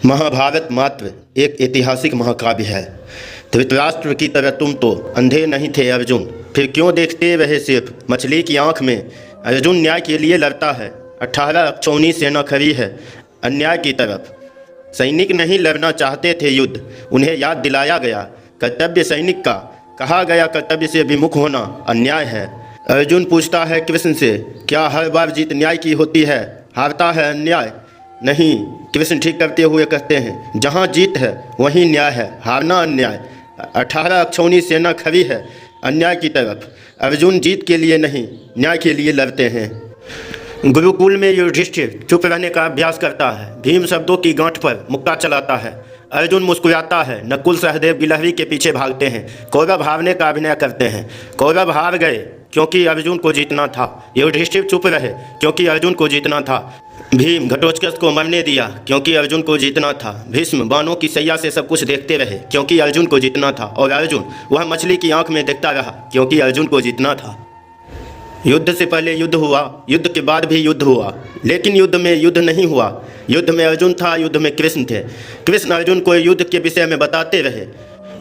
महाभारत मात्र एक ऐतिहासिक महाकाव्य है। धृतराष्ट्र की तरह तुम तो अंधे नहीं थे अर्जुन, फिर क्यों देखते रहे सिर्फ मछली की आंख में। अर्जुन न्याय के लिए लड़ता है, 18 अक्षौणी सेना खड़ी है अन्याय की तरफ। सैनिक नहीं लड़ना चाहते थे युद्ध, उन्हें याद दिलाया गया कर्तव्य सैनिक का। कहा गया कर्तव्य से विमुख होना अन्याय है। अर्जुन पूछता है कृष्ण से, क्या हर बार जीत न्याय की होती है, हारता है अन्याय? नहीं, कृष्ण ठीक करते हुए कहते हैं, जहाँ जीत है वहीं न्याय है, हारना अन्याय। 18 अक्षौणी सेना खड़ी है अन्याय की तरफ। अर्जुन जीत के लिए नहीं, न्याय के लिए लड़ते हैं। गुरुकुल में युधिष्ठिर चुप रहने का अभ्यास करता है। भीम शब्दों की गांठ पर मुक्का चलाता है। अर्जुन मुस्कुराता है। नकुल सहदेव गिलहरी के पीछे भागते हैं। कौरव हारने का अभिनय करते हैं। कौरव हार गए क्योंकि अर्जुन को जीतना था। युधिष्ठिर चुप रहे क्योंकि अर्जुन को जीतना था। भीम घटोत्कच को मरने दिया क्योंकि अर्जुन को जीतना था। भीष्म बाणों की सैया से सब कुछ देखते रहे क्योंकि अर्जुन को जीतना था। और अर्जुन वह मछली की आंख में देखता रहा क्योंकि अर्जुन को जीतना था। युद्ध से पहले युद्ध हुआ, युद्ध के बाद भी युद्ध हुआ, लेकिन युद्ध में युद्ध नहीं हुआ। युद्ध में अर्जुन था, युद्ध में कृष्ण थे। कृष्ण अर्जुन को युद्ध के विषय में बताते रहे।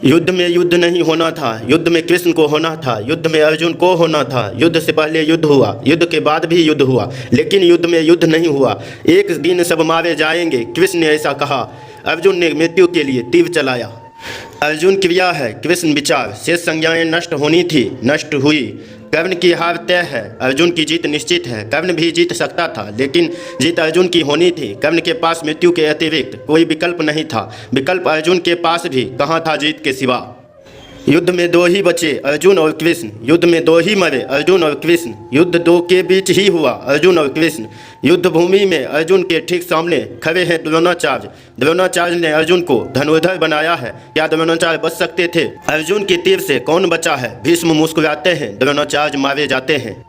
युद्ध में युद्ध नहीं होना था, युद्ध में कृष्ण को होना था, युद्ध में अर्जुन को होना था। युद्ध से पहले युद्ध हुआ, युद्ध के बाद भी युद्ध हुआ, लेकिन युद्ध में युद्ध नहीं हुआ। एक दिन सब मारे जाएंगे, कृष्ण ने ऐसा कहा। अर्जुन ने मृत्यु के लिए तीर चलाया। अर्जुन क्रिया है, कृष्ण विचार। शेष संज्ञाएं नष्ट होनी थी, नष्ट हुई। कर्ण की हार तय है, अर्जुन की जीत निश्चित है। कर्ण भी जीत सकता था, लेकिन जीत अर्जुन की होनी थी। कर्ण के पास मृत्यु के अतिरिक्त कोई विकल्प नहीं था। विकल्प अर्जुन के पास भी कहाँ था जीत के सिवा। युद्ध में दो ही बचे, अर्जुन और कृष्ण। युद्ध में दो ही मरे, अर्जुन और कृष्ण। युद्ध दो के बीच ही हुआ, अर्जुन और कृष्ण। युद्ध भूमि में अर्जुन के ठीक सामने खड़े हैं द्रोणाचार्य। द्रोणाचार्य ने अर्जुन को धनुर्धर बनाया है। क्या द्रोणाचार्य बच सकते थे? अर्जुन के तीर से कौन बचा है? भीष्म मुस्कुराते हैं, द्रोणाचार्य मारे जाते हैं।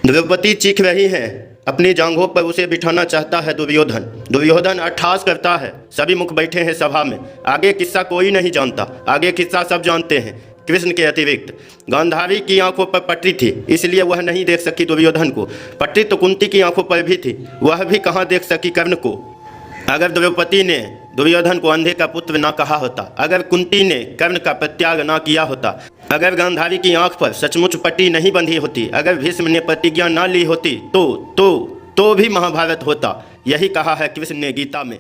द्रौपदी चीख रही हैं, अपनी जांघों पर उसे बिठाना चाहता है दुर्योधन। दुर्योधन अट्ठास करता है। सभी मुख बैठे हैं सभा में। आगे किस्सा कोई नहीं जानता, आगे किस्सा सब जानते हैं कृष्ण के अतिरिक्त। गांधारी की आंखों पर पट्टी थी, इसलिए वह नहीं देख सकी दुर्योधन को। पट्टी तो कुंती की आंखों पर भी थी, वह भी कहाँ देख सकी कर्ण को। अगर द्रौपदी ने दुर्योधन को अंधे का पुत्र ना कहा होता, अगर कुंती ने कर्ण का प्रत्याग ना किया होता, अगर गांधारी की आंख पर सचमुच पट्टी नहीं बंधी होती, अगर भीष्म ने प्रतिज्ञा ना ली होती, तो भी महाभारत होता। यही कहा है कृष्ण ने गीता में।